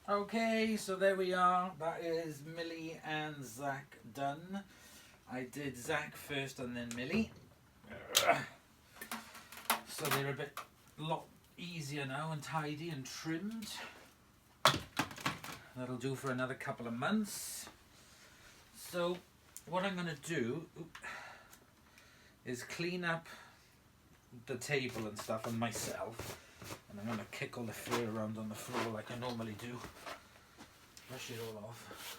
Okay, so there we are. That is Millie and Zach done. I did Zach first and then Millie. So they're a lot easier now and tidy and trimmed. That'll do for another couple of months. So what I'm going to do is clean up the table and stuff and myself. And I'm going to kick all the fur around on the floor like I normally do. Brush it all off.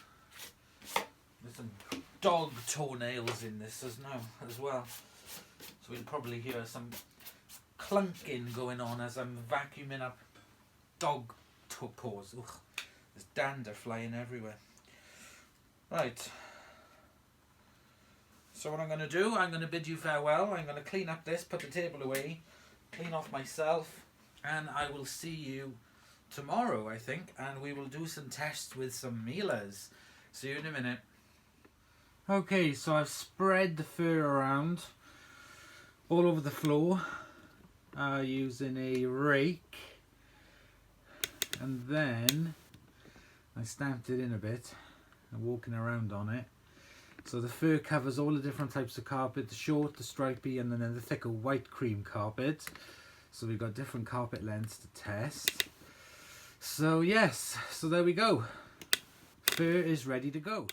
There's some dog toenails in this as well. So we'll probably hear some clunking going on as I'm vacuuming up dog paws. Ugh, there's dander flying everywhere. Right. So what I'm going to do, I'm going to bid you farewell. I'm going to clean up this, put the table away, clean off myself, and I will see you tomorrow, I think, and we will do some tests with some Mieles. See you in a minute. Okay, so I've spread the fur around all over the floor using a rake, and then I stamped it in a bit and walking around on it. So the fur covers all the different types of carpet, the short, the stripy, and then the thicker white cream carpet. So we've got different carpet lengths to test. So yes, so there we go. Fur is ready to go.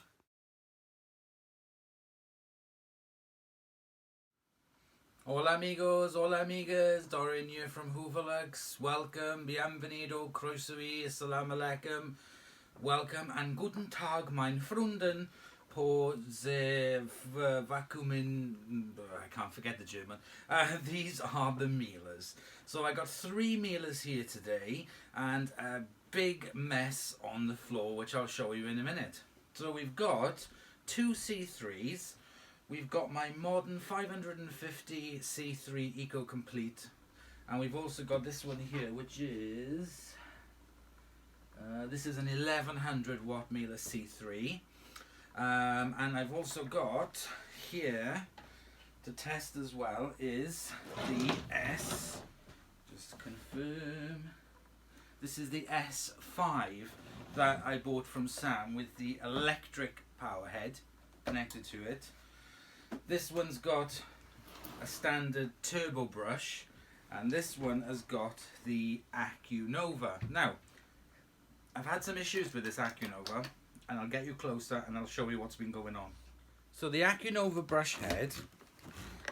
Hola amigos, hola amigas, Dorian here from Hooverlux. Welcome, bienvenido, croeso, assalamu alaikum. Welcome and guten Tag, mein Freunden. I can't forget the German. These are the Mieles. So I got 3 Mieles here today and a big mess on the floor, which I'll show you in a minute. So we've got 2 C3s. We've got my modern 550 C3 Eco Complete, and we've also got this one here, which is this is an 1100 watt Miele C3. And I've also got here to test as well is the just to confirm, this is the S5 that I bought from Sam with the electric power head connected to it. This one's got a standard turbo brush, and this one has got the AccuNova. Now, I've had some issues with this AccuNova, and I'll get you closer and I'll show you what's been going on. So the AccuNova brush head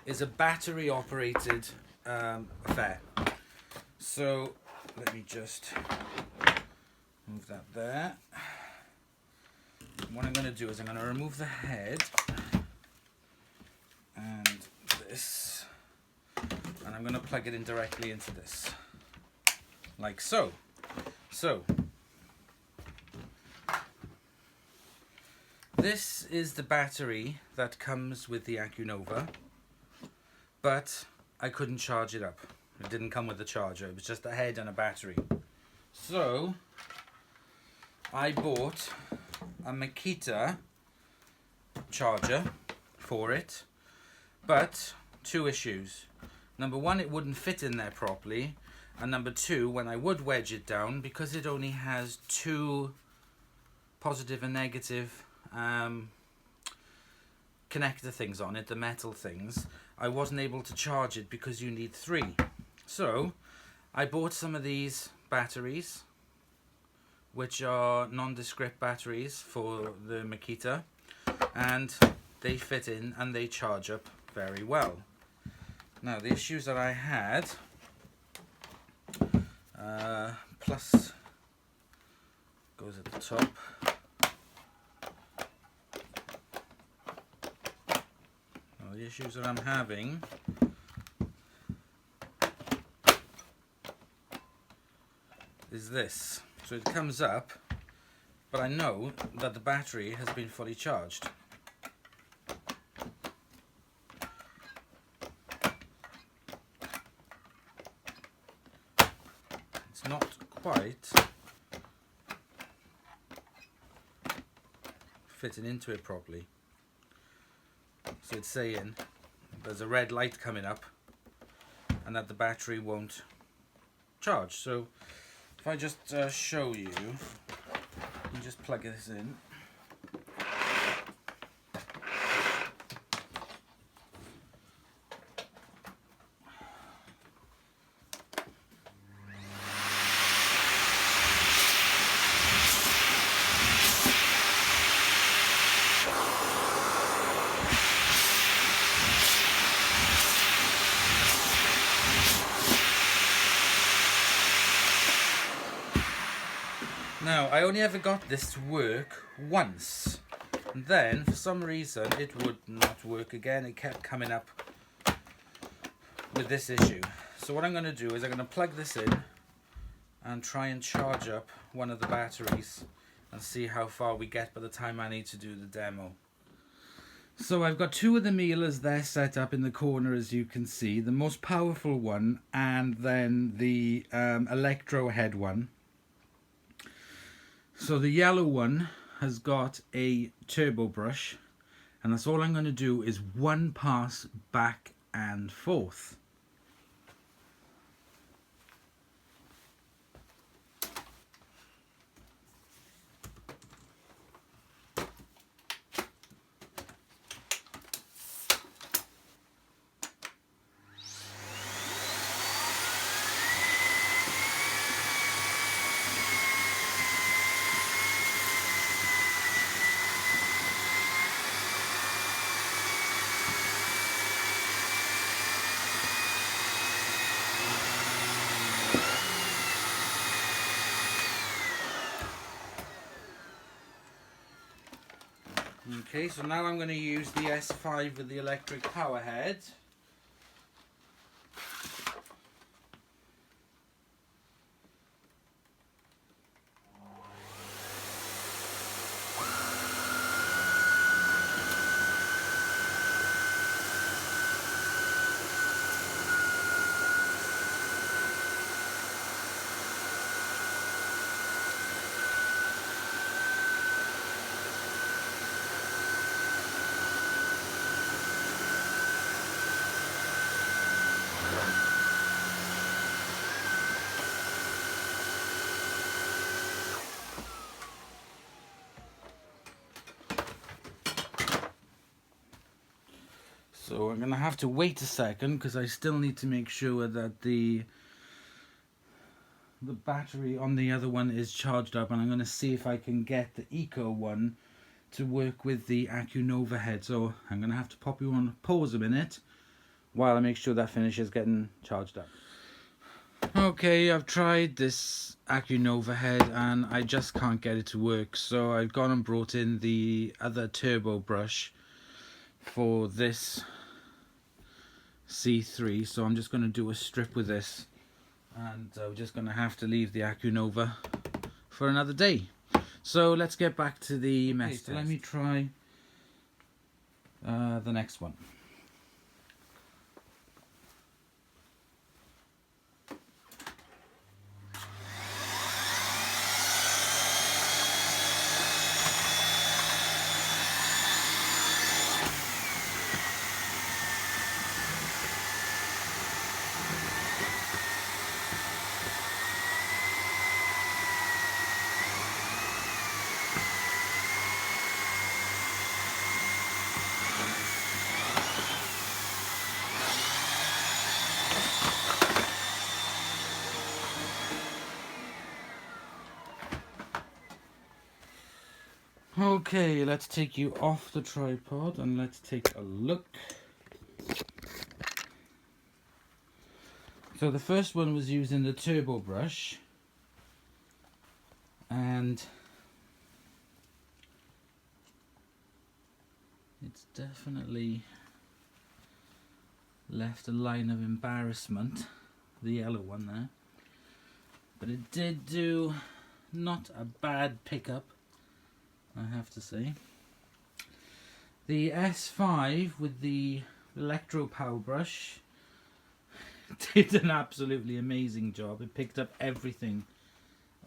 is a battery operated affair. So let me just move that there. What I'm going to do is I'm going to remove the head and this, and I'm going to plug it in directly into this, like so. This is the battery that comes with the AccuNova, but I couldn't charge it up. It didn't come with a charger, it was just a head and a battery. So I bought a Makita charger for it, but 2 issues. Number 1, it wouldn't fit in there properly, and number 2, when I would wedge it down, because it only has 2 positive and negative connector things on it, the metal things, I wasn't able to charge it because you need 3. So I bought some of these batteries, which are nondescript batteries for the Makita, and they fit in and they charge up very well. Now the issues that I had, plus goes at the top. The issues that I'm having is this. So it comes up, but I know that the battery has been fully charged. It's not quite fitting into it properly. So it's saying there's a red light coming up and that the battery won't charge. So if I just show you, You just plug this in. Now, I only ever got this to work once, and then for some reason it would not work again. It kept coming up with this issue. So what I'm going to do is I'm going to plug this in and try and charge up one of the batteries and see how far we get by the time I need to do the demo. So I've got two of the Mieles there set up in the corner, as you can see, the most powerful one and then the electro head one. So the yellow one has got a turbo brush, and that's all I'm going to do is one pass back and forth. Okay, so now I'm going to use the S5 with the electric power head. So I'm going to have to wait a second because I still need to make sure that the battery on the other one is charged up, and I'm going to see if I can get the Eco one to work with the AccuNova head. So I'm going to have to pop you on pause a minute while I make sure that finishes getting charged up. Okay, I've tried this AccuNova head and I just can't get it to work, so I've gone and brought in the other turbo brush for this C3. So I'm just going to do a strip with this, and we're just going to have to leave the AccuNova for another day. So let's get back to the mess test. So let me try the next one. Okay, let's take you off the tripod and let's take a look. So the first one was using the turbo brush, and it's definitely left a line of embarrassment, the yellow one there, but it did do not a bad pickup, I have to say. The S5 with the electro power brush did an absolutely amazing job. It picked up everything.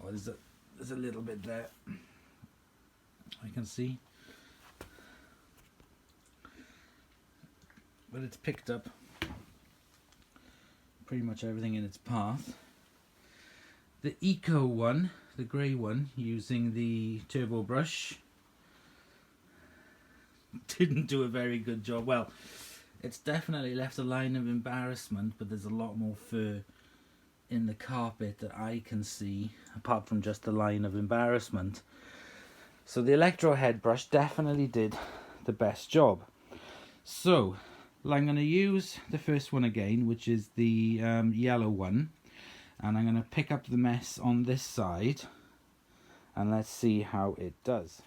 Oh, there's a little bit there, I can see, but it's picked up pretty much everything in its path. The Eco one the grey one using the turbo brush. Didn't do a very good job. Well, it's definitely left a line of embarrassment, but there's a lot more fur in the carpet that I can see, apart from just the line of embarrassment. So the electro head brush definitely did the best job. So I'm going to use the first one again, which is the yellow one, and I'm going to pick up the mess on this side, and let's see how it does.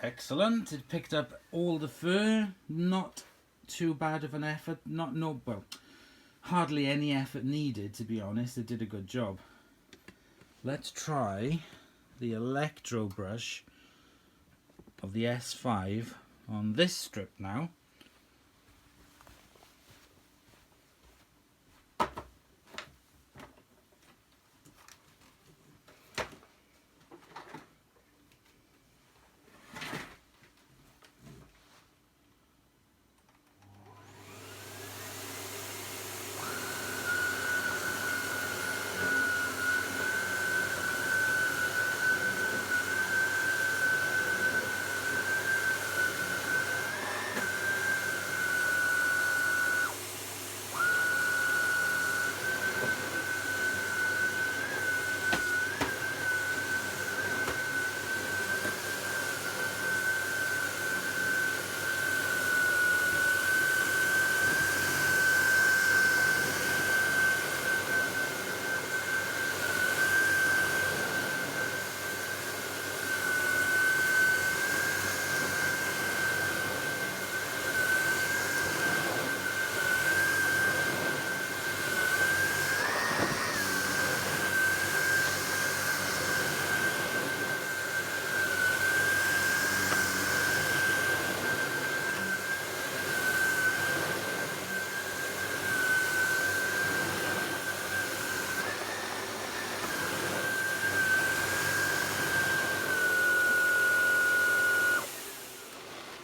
Excellent. It picked up all the fur. Not too bad of an effort. Well, hardly any effort needed, to be honest. It did a good job. Let's try the electro brush of the S5 on this strip now.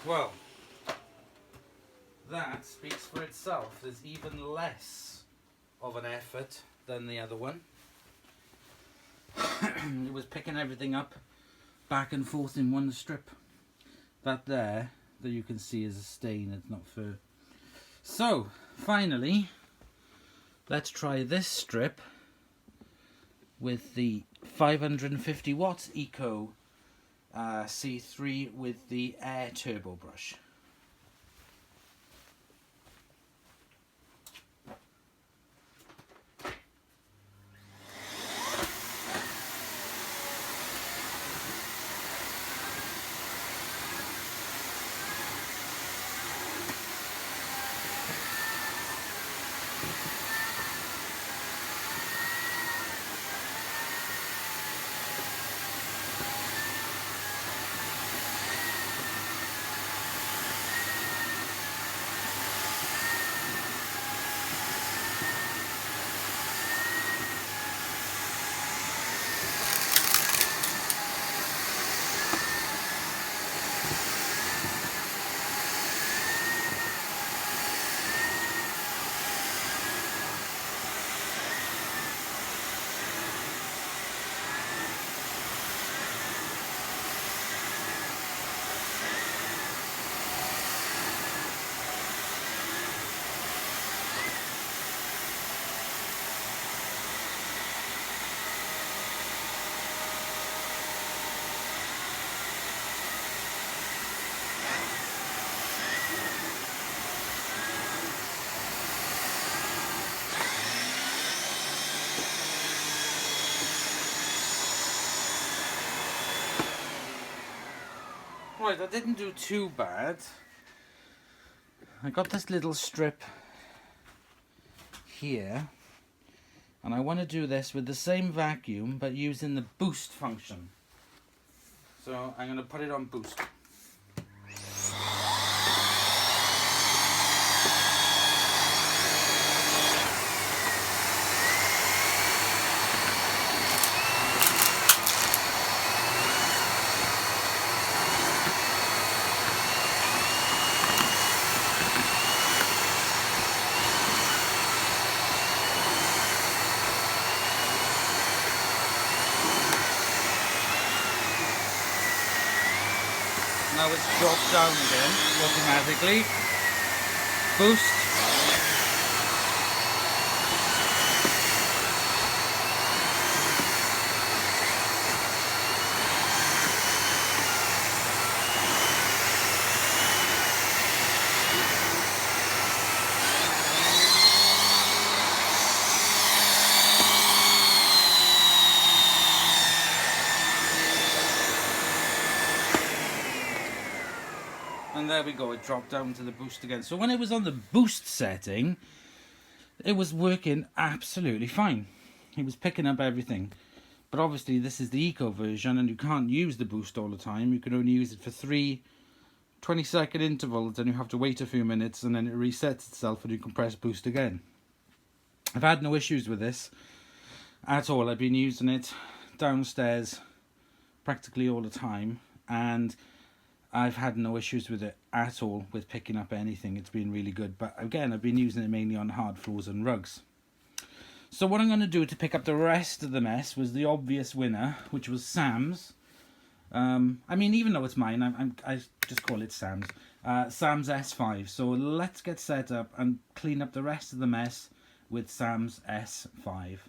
Well, that speaks for itself. There's even less of an effort than the other one. It was picking everything up back and forth in one strip. That there, that you can see, is a stain. It's not fur. So, finally, let's try this strip with the 550 watts Eco C3 with the air turbo brush. Right, I didn't do too bad. I got this little strip here, and I want to do this with the same vacuum but using the boost function. So I'm going to put it on boost. Now it's dropped down again automatically. Boost. And there we go, it dropped down to the boost again. So when it was on the boost setting, it was working absolutely fine. It was picking up everything. But obviously this is the eco version and you can't use the boost all the time. You can only use it for 3 20-second intervals, and you have to wait a few minutes and then it resets itself and you can press boost again. I've had no issues with this at all. I've been using it downstairs practically all the time, and I've had no issues with it at all with picking up anything. It's been really good. But again, I've been using it mainly on hard floors and rugs. So what I'm going to do to pick up the rest of the mess was the obvious winner, which was Sam's. I mean, even though it's mine, I just call it Sam's. Sam's S5. So let's get set up and clean up the rest of the mess with Sam's S5.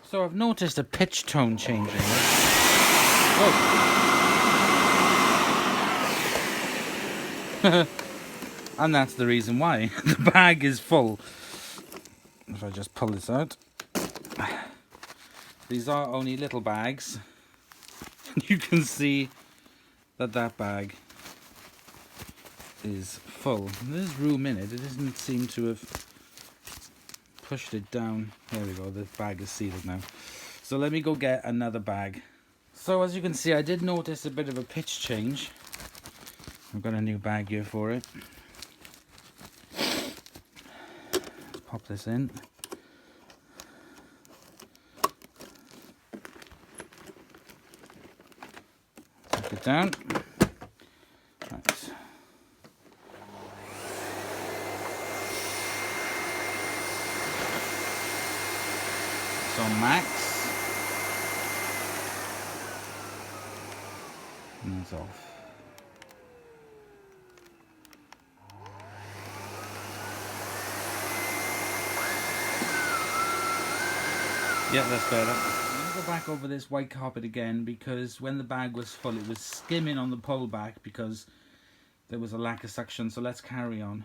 So I've noticed a pitch tone changing. Whoa. And that's the reason why. The bag is full. If I just pull this out. These are only little bags. You can see that that bag is full. There's room in it. It doesn't seem to have pushed it down. There we go. The bag is sealed now. So let me go get another bag. So as you can see, I did notice a bit of a pitch change. I've got a new bag here for it. Let's pop this in. Take it down. Right. It's on max. And it's off. Yeah, that's better. I'm going to go back over this white carpet again because when the bag was full it was skimming on the pole back because there was a lack of suction, so let's carry on.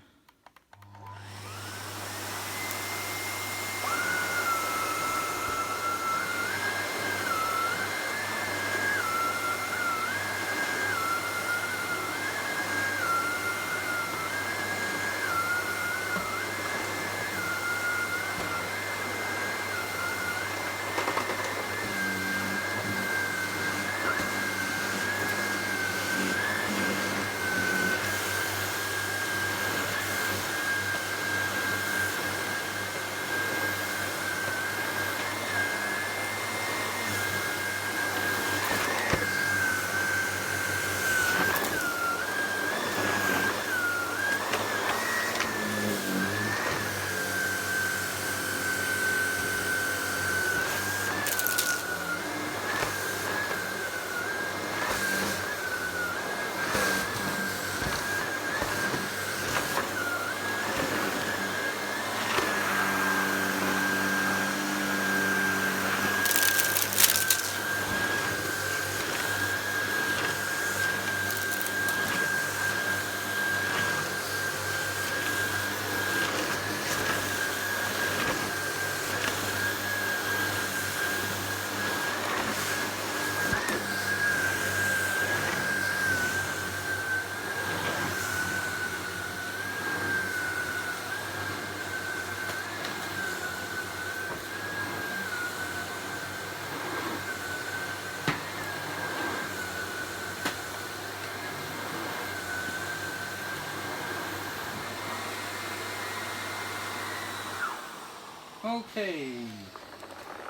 Okay,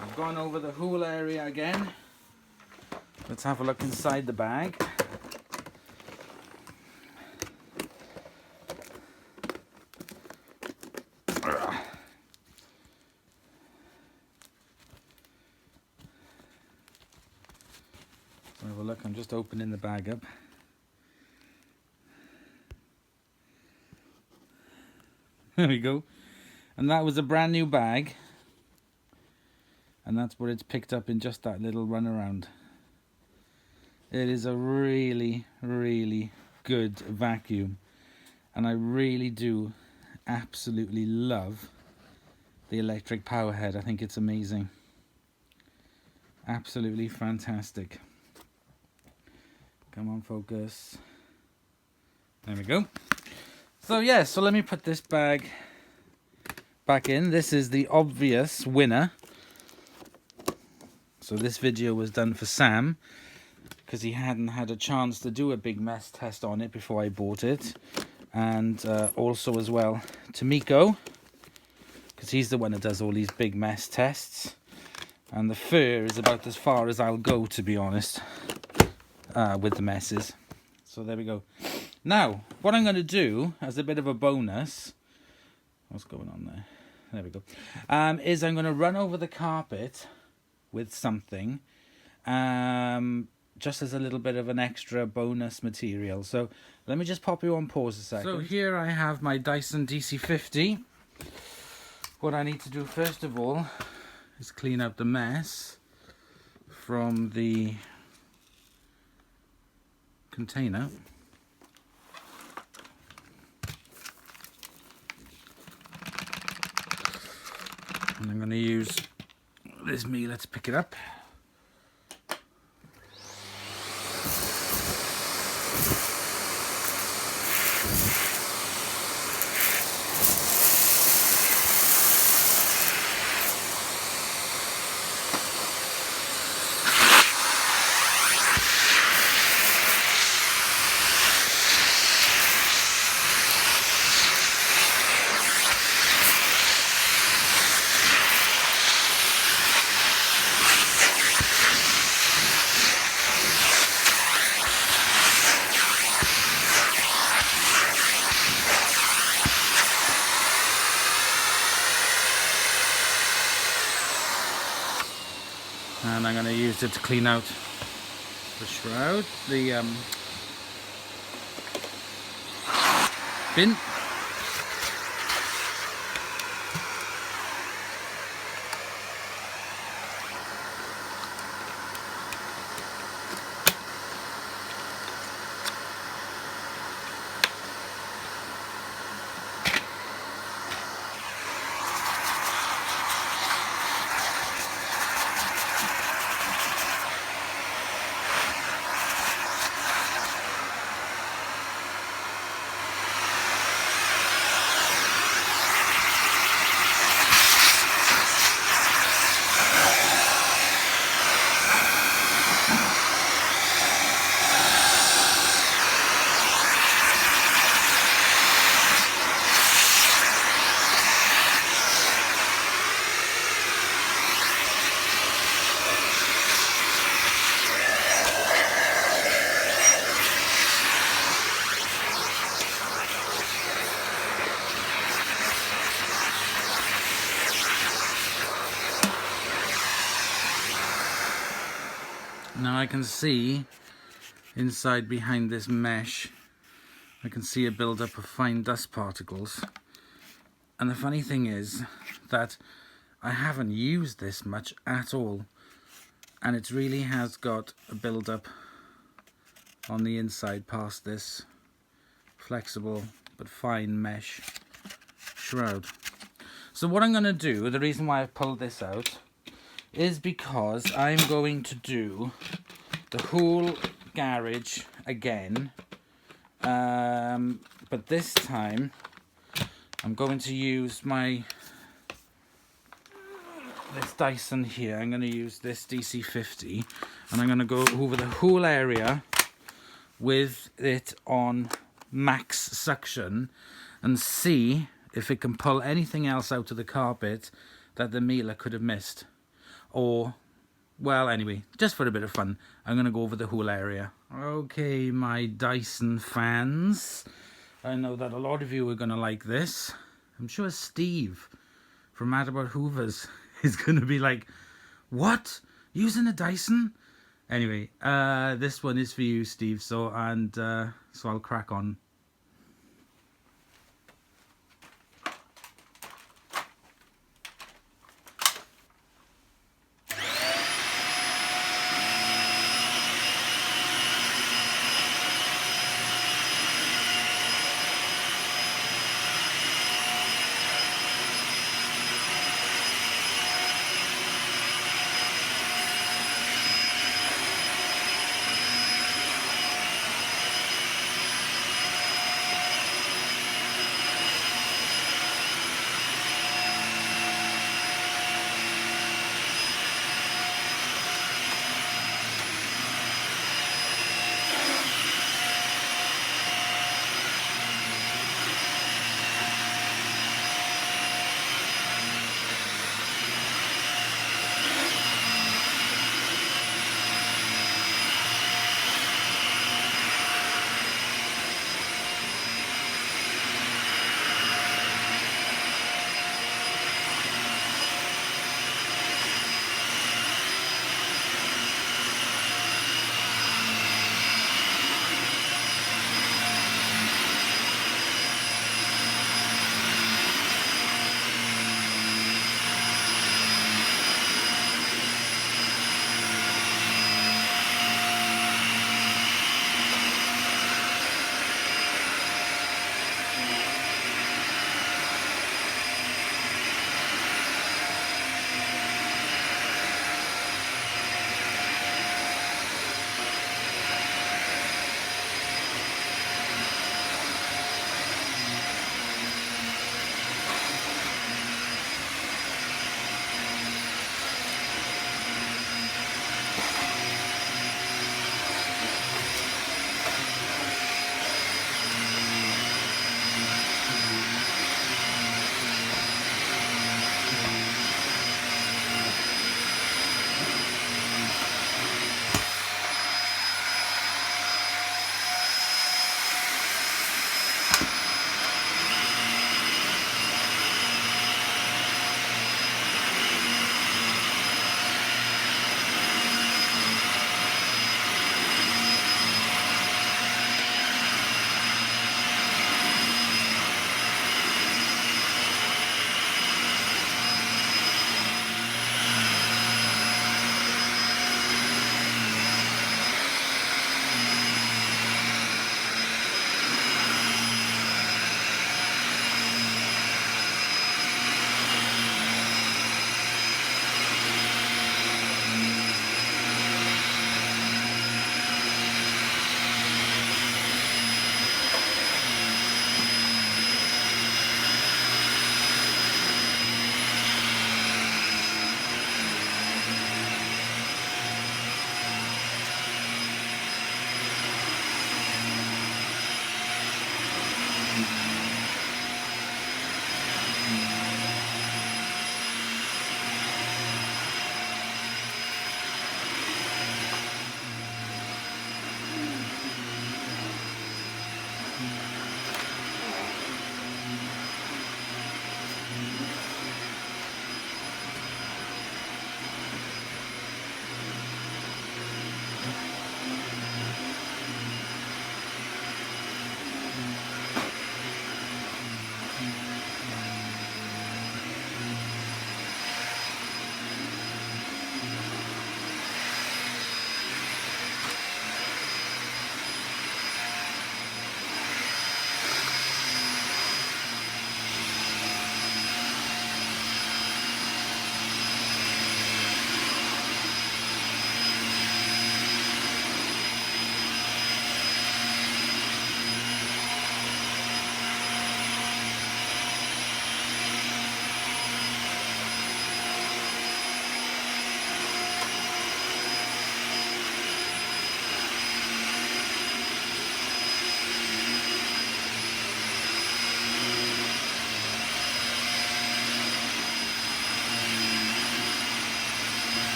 I've gone over the whole area again. Let's have a look inside the bag. Have a look, I'm just opening the bag up. There we go. And that was a brand new bag. And that's what it's picked up in just that little run around. It is a really, really good vacuum. And I really do absolutely love the electric power head. I think it's amazing. Absolutely fantastic. Come on, focus. There we go. So yeah, so let me put this bag back in. This is the obvious winner. So this video was done for Sam because he hadn't had a chance to do a big mess test on it before I bought it, and also as well to Miko because he's the one that does all these big mess tests, and the fur is about as far as I'll go, to be honest, with the messes. So there we go. Now what I'm going to do as a bit of a bonus, what's going on there? There we go. Is I'm going to run over the carpet with something, just as a little bit of an extra bonus material. So let me just pop you on pause a second. So here I have my Dyson DC50. What I need to do first of all is clean out the mess from the container. And I'm going to use this Miele to pick it up. And I'm going to use it to clean out the shroud, the bin. Now I can see inside behind this mesh, I can see a build-up of fine dust particles. And the funny thing is that I haven't used this much at all, and it really has got a build-up on the inside past this flexible but fine mesh shroud. So what I'm going to do, the reason why I've pulled this out, is because I'm going to do the whole garage again, but this time I'm going to use this Dyson here. I'm going to use this DC50, and I'm going to go over the whole area with it on max suction and see if it can pull anything else out of the carpet that the Miele could have missed. Or, well, anyway, just for a bit of fun, I'm going to go over the whole area. Okay, my Dyson fans, I know that a lot of you are going to like this. I'm sure Steve from Mad About Hoovers is going to be like, what? Using a Dyson? Anyway, this one is for you, Steve, so I'll crack on.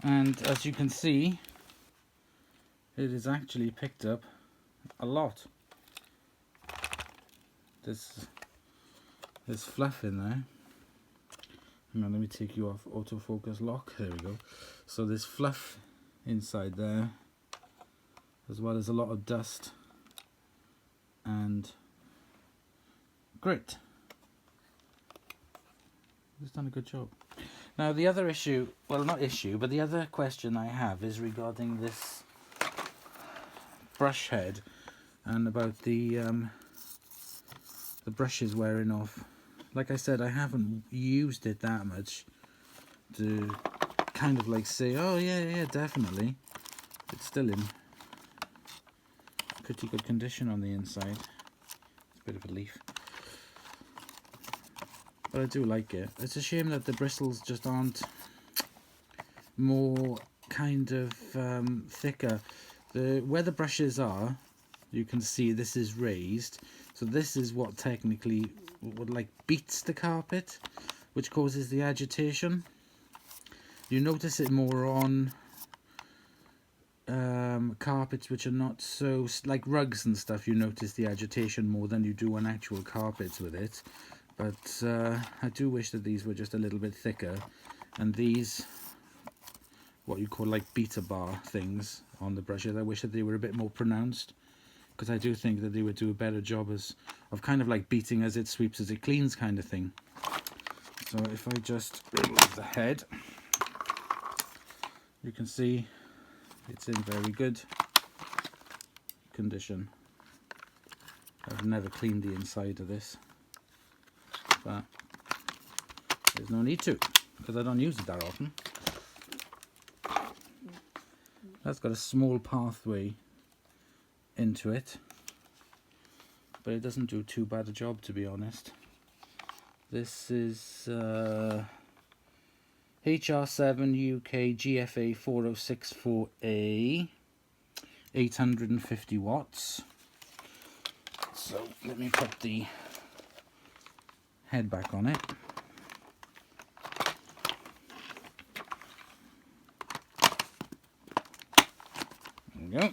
And as you can see, it is actually picked up a lot. There's fluff in there. Hang on, let me take you off autofocus lock. There we go. So there's fluff inside there, as well as a lot of dust and grit. He's done a good job. Now the other issue, well not issue, but the other question I have is regarding this brush head and about the brushes wearing off. Like I said, I haven't used it that much to kind of like say, oh yeah, definitely. It's still in pretty good condition on the inside. It's a bit of a leaf. But I do like it. It's a shame that the bristles just aren't more kind of thicker. Where the brushes are, you can see this is raised. So this is what technically would like beats the carpet, which causes the agitation. You notice it more on carpets which are not so, like rugs and stuff. You notice the agitation more than you do on actual carpets with it. But I do wish that these were just a little bit thicker, and these, what you call like beta bar things on the brushes, I wish that they were a bit more pronounced, because I do think that they would do a better job of kind of like beating as it sweeps as it cleans kind of thing. So if I just remove the head, you can see it's in very good condition. I've never cleaned the inside of this, but there's no need to, because I don't use it that often. That's got a small pathway into it, but it doesn't do too bad a job, to be honest. This is HR7 UK GFA 4064A, 850 watts. So let me put the head back on it. There we go.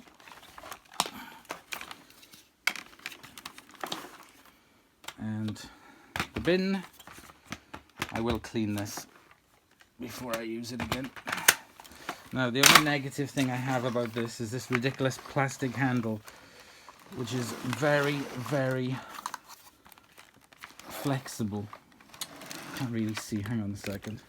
And the bin, I will clean this before I use it again. Now the only negative thing I have about this is this ridiculous plastic handle, which is very, very flexible. Can't really see, hang on a second.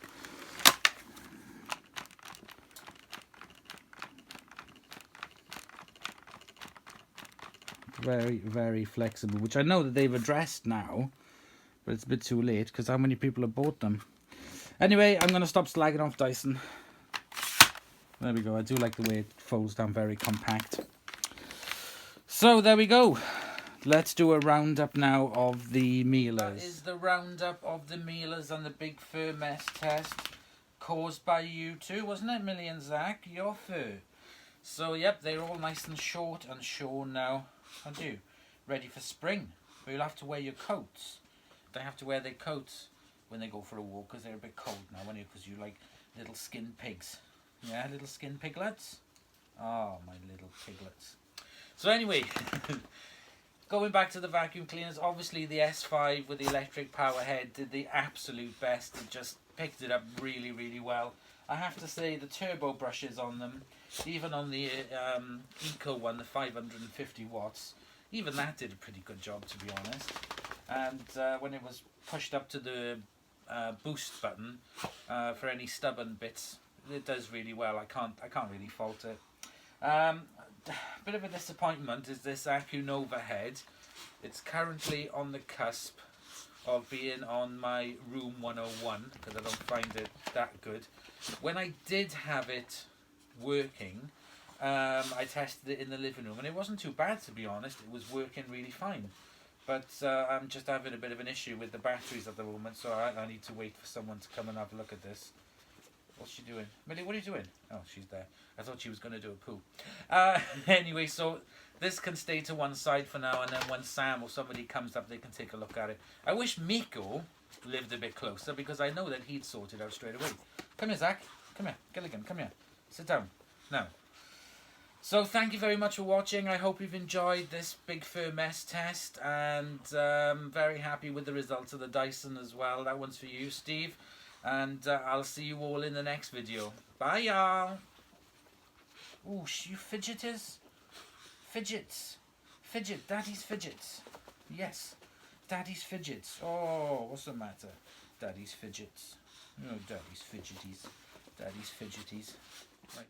Very, very flexible, which I know that they've addressed now, but it's a bit too late because how many people have bought them. Anyway, I'm going to stop slagging off Dyson. There we go. I do like the way it folds down, very compact. So there we go. Let's do a roundup now of the Mieles. That is the roundup of the Mieles and the big fur mess test caused by you two, wasn't it, Millie and Zach? Your fur. So yep, they're all nice and short and shorn now. And you ready for spring? But you'll have to wear your coats. They have to wear their coats when they go for a walk, because they're a bit cold now, aren't you? Because you like little skin pigs. Yeah, little skin piglets. Oh, my little piglets. So anyway, going back to the vacuum cleaners, obviously the S5 with the electric power head did the absolute best. It just picked it up really, really well. I have to say the turbo brushes on them, even on the Eco one, the 550 watts, even that did a pretty good job, to be honest. And when it was pushed up to the boost button for any stubborn bits, it does really well. I can't really fault it. Bit of a disappointment is this Acunova head. It's currently on the cusp of being on my room 101 because I don't find it that good. When I did have it working, I tested it in the living room and it wasn't too bad, to be honest. It was working really fine. But I'm just having a bit of an issue with the batteries at the moment, so I need to wait for someone to come and have a look at this. What's she doing? Millie, what are you doing? Oh, she's there. I thought she was going to do a poo. Anyway, so this can stay to one side for now, and then when Sam or somebody comes up, they can take a look at it. I wish Miko lived a bit closer, because I know that he'd sort it out straight away. Come here, Zach. Come here. Gilligan, come here. Sit down. Now. So thank you very much for watching. I hope you've enjoyed this big fur mess test, and very happy with the results of the Dyson as well. That one's for you, Steve. And I'll see you all in the next video. Bye, y'all. Ooh, you fidgeters. Fidgets. Fidget. Daddy's fidgets. Yes. Daddy's fidgets. Oh, what's the matter? Daddy's fidgets. Oh, Daddy's fidgeties. Daddy's fidgeties. Right.